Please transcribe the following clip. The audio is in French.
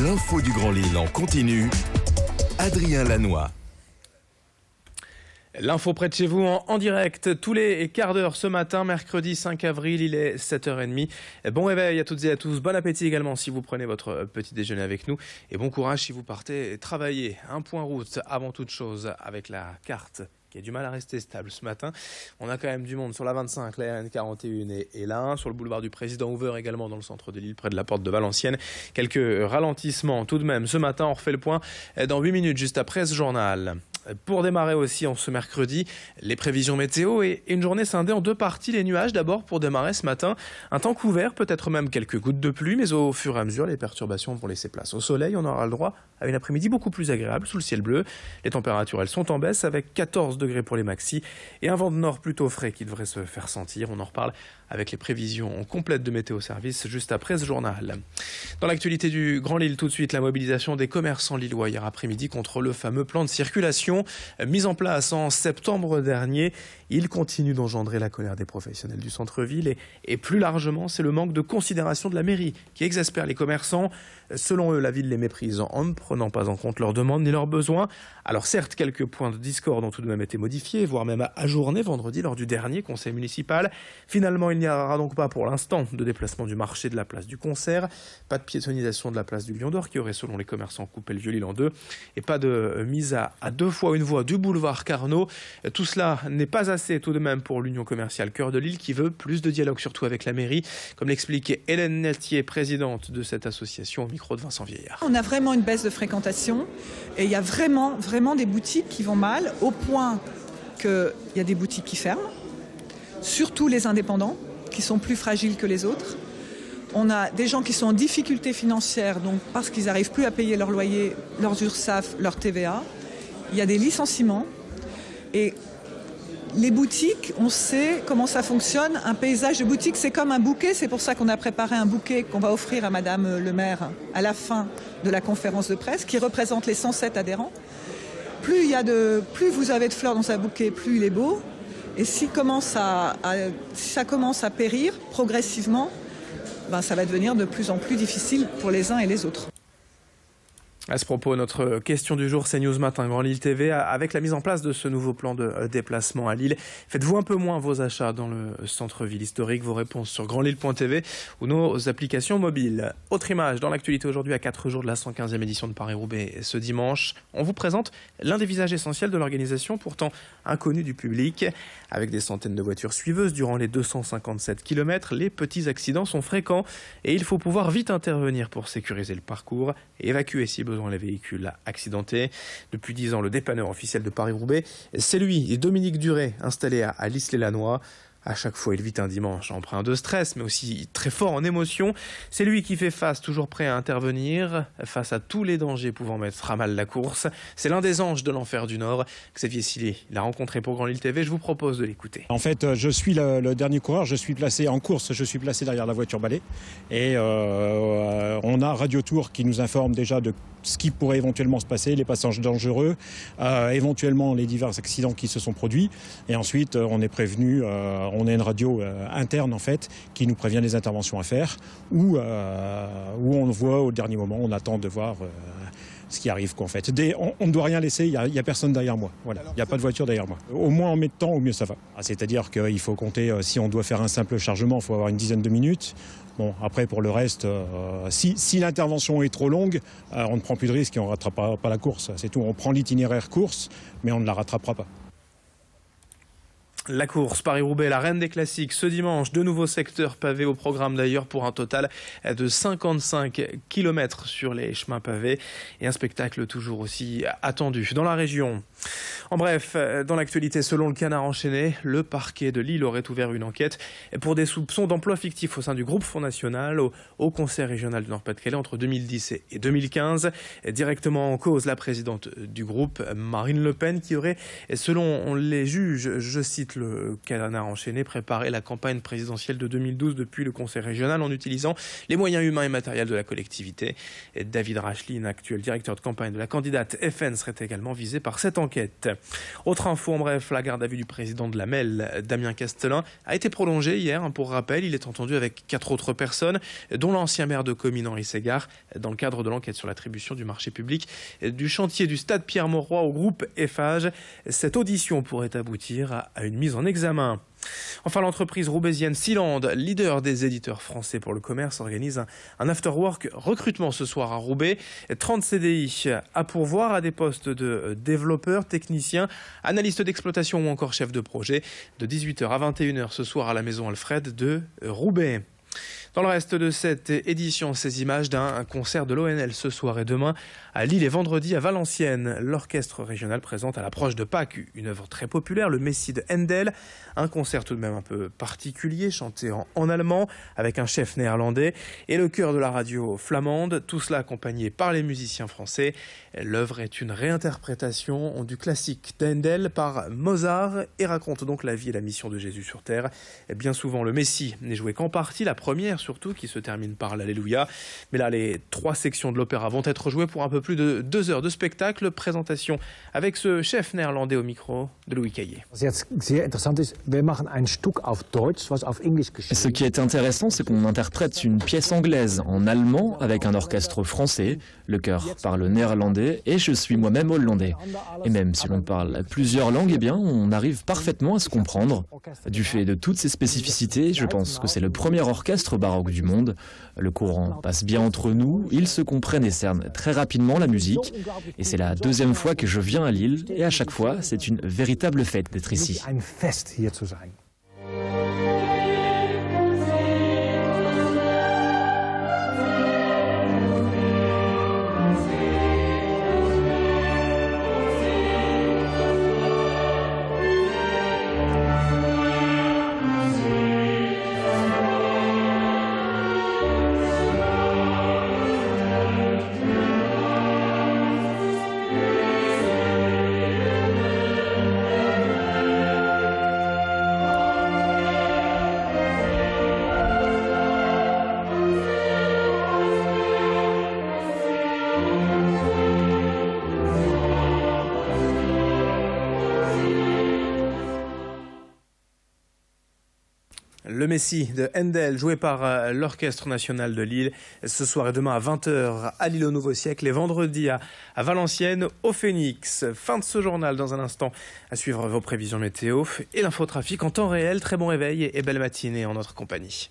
L'info du Grand Lille en continu. Adrien Lanois. L'info près de chez vous en direct tous les quarts d'heure ce matin, mercredi 5 avril, il est 7h30. Bon réveil à toutes et à tous, bon appétit également si vous prenez votre petit déjeuner avec nous et bon courage si vous partez travailler. Un point route avant toute chose avec la carte qui a du mal à rester stable ce matin. On a quand même du monde sur la 25, la RN41 et la 1, sur le boulevard du Président Hoover également dans le centre de Lille, près de la porte de Valenciennes. Quelques ralentissements tout de même ce matin, on refait le point dans 8 minutes juste après ce journal. Pour démarrer aussi en ce mercredi, les prévisions météo et une journée scindée en deux parties. Les nuages d'abord pour démarrer ce matin. Un temps couvert, peut-être même quelques gouttes de pluie, mais au fur et à mesure, les perturbations vont laisser place au soleil. On aura le droit à une après-midi beaucoup plus agréable sous le ciel bleu. Les températures, elles sont en baisse avec 14 degrés pour les maxis et un vent de nord plutôt frais qui devrait se faire sentir. On en reparle avec les prévisions complètes de Météo Service juste après ce journal. Dans l'actualité du Grand Lille, tout de suite, la mobilisation des commerçants lillois hier après-midi contre le fameux plan de circulation mis en place en septembre dernier. Il continue d'engendrer la colère des professionnels du centre-ville et plus largement, c'est le manque de considération de la mairie qui exaspère les commerçants. Selon eux, la ville les méprise en ne prenant pas en compte leurs demandes ni leurs besoins. Alors certes, quelques points de discorde ont tout de même été modifiés, voire même ajournés vendredi lors du dernier conseil municipal. Finalement, il n'y aura donc pas pour l'instant de déplacement du marché de la place du Concert, pas de piétonisation de la place du Lion d'Or qui aurait selon les commerçants coupé le Vieux-Lille en deux et pas de mise à deux fois une voie du boulevard Carnot. Tout cela n'est pas assez tout de même pour l'Union commerciale Cœur de Lille qui veut plus de dialogue surtout avec la mairie, comme l'expliquait Hélène Natier, présidente de cette association au micro de Vincent Vieillard. On a vraiment une baisse de fréquentation et il y a vraiment des boutiques qui vont mal au point qu'il y a des boutiques qui ferment, surtout les indépendants qui sont plus fragiles que les autres. On a des gens qui sont en difficulté financière donc parce qu'ils n'arrivent plus à payer leur loyer, leurs URSSAF, leur TVA. Il y a des licenciements et les boutiques, on sait comment ça fonctionne. Un paysage de boutique, c'est comme un bouquet. C'est pour ça qu'on a préparé un bouquet qu'on va offrir à Madame le maire à la fin de la conférence de presse, qui représente les 107 adhérents. Plus vous avez de fleurs dans un bouquet, plus il est beau. Et si ça commence à périr progressivement, ça va devenir de plus en plus difficile pour les uns et les autres. À ce propos, notre question du jour, CNews Matin, Grand Lille TV, avec la mise en place de ce nouveau plan de déplacement à Lille. Faites-vous un peu moins vos achats dans le centre-ville historique? Vos réponses sur grandlille.tv ou nos applications mobiles. Autre image, dans l'actualité aujourd'hui, à 4 jours de la 115e édition de Paris-Roubaix ce dimanche, on vous présente l'un des visages essentiels de l'organisation, pourtant inconnu du public. Avec des centaines de voitures suiveuses durant les 257 km, les petits accidents sont fréquents et il faut pouvoir vite intervenir pour sécuriser le parcours et évacuer si besoin les véhicules accidentés. Depuis 10 ans, le dépanneur officiel de Paris-Roubaix, c'est lui et Dominique Duret, installé à Lys-les-Lanois. À chaque fois, il vit un dimanche empreint de stress, mais aussi très fort en émotion. C'est lui qui fait face, toujours prêt à intervenir, face à tous les dangers pouvant mettre à mal la course. C'est l'un des anges de l'enfer du Nord. Xavier Sillet l'a rencontré pour Grand Lille TV. Je vous propose de l'écouter. En fait, je suis le dernier coureur. Je suis placé en course. Je suis placé derrière la voiture balai. Et on a Radio Tour qui nous informe déjà de ce qui pourrait éventuellement se passer, les passages dangereux, éventuellement les divers accidents qui se sont produits. Et ensuite, on est prévenu, on a une radio interne en fait, qui nous prévient des interventions à faire, où on voit au dernier moment, on attend de voir ce qui arrive en fait. On ne doit rien laisser, il n'y a personne derrière moi. Voilà. Il n'y a pas de voiture derrière moi. Au moins on met de temps, au mieux ça va. C'est-à-dire qu'il faut compter, si on doit faire un simple chargement, il faut avoir une dizaine de minutes. Bon, après pour le reste, si l'intervention est trop longue, on ne prend plus de risques et on ne rattrapera pas la course. C'est tout, on prend l'itinéraire course, mais on ne la rattrapera pas. La course Paris-Roubaix, la reine des classiques, ce dimanche, de nouveaux secteurs pavés au programme d'ailleurs pour un total de 55 km sur les chemins pavés et un spectacle toujours aussi attendu dans la région. En bref, dans l'actualité, selon le Canard enchaîné, le parquet de Lille aurait ouvert une enquête pour des soupçons d'emploi fictif au sein du groupe Front National au Conseil régional du Nord-Pas-de-Calais entre 2010 et 2015. Directement en cause, la présidente du groupe, Marine Le Pen, qui aurait, selon les juges, je cite le Canard enchaîné, préparé la campagne présidentielle de 2012 depuis le Conseil régional en utilisant les moyens humains et matériels de la collectivité. Et David Racheline, actuel directeur de campagne de la candidate FN, serait également visé par cette enquête. l'enquête. Autre info en bref, la garde à vue du président de la MEL, Damien Castelin, a été prolongée hier. Pour rappel, il est entendu avec 4 autres personnes, dont l'ancien maire de Comines, Henri Ségard, dans le cadre de l'enquête sur l'attribution du marché public du chantier du stade Pierre-Mauroy au groupe Eiffage. Cette audition pourrait aboutir à une mise en examen. Enfin, l'entreprise roubaisienne Sealand, leader des éditeurs français pour le commerce, organise un after-work recrutement ce soir à Roubaix. 30 CDI à pourvoir à des postes de développeurs, techniciens, analystes d'exploitation ou encore chefs de projet, de 18h à 21h ce soir à la maison Alfred de Roubaix. Dans le reste de cette édition, ces images d'un concert de l'ONL ce soir et demain à Lille et vendredi à Valenciennes. L'orchestre régional présente à l'approche de Pâques une œuvre très populaire, le Messie de Handel. Un concert tout de même un peu particulier, chanté en allemand avec un chef néerlandais et le chœur de la radio flamande. Tout cela accompagné par les musiciens français. L'œuvre est une réinterprétation du classique d'Handel par Mozart et raconte donc la vie et la mission de Jésus sur terre. Bien souvent, le Messie n'est joué qu'en partie, la première surtout, qui se termine par l'Alléluia. Mais là, les 3 sections de l'opéra vont être jouées pour un peu plus de 2 heures de spectacle. Présentation avec ce chef néerlandais au micro de Louis Caillé. Ce qui est intéressant, c'est qu'on interprète une pièce anglaise en allemand avec un orchestre français. Le chœur parle néerlandais et je suis moi-même hollandais. Et même si l'on parle plusieurs langues, eh bien, on arrive parfaitement à se comprendre. Du fait de toutes ces spécificités, je pense que c'est le premier orchestre baroque du monde. Le courant passe bien entre nous, ils se comprennent et cernent très rapidement la musique. Et c'est la 2e fois que je viens à Lille et à chaque fois, c'est une véritable fête d'être ici. Le Messie de Handel, joué par l'Orchestre National de Lille, ce soir et demain à 20h à Lille au Nouveau Siècle et vendredi à Valenciennes au Phénix. Fin de ce journal dans un instant. À suivre vos prévisions météo et l'infotrafic en temps réel. Très bon réveil et belle matinée en notre compagnie.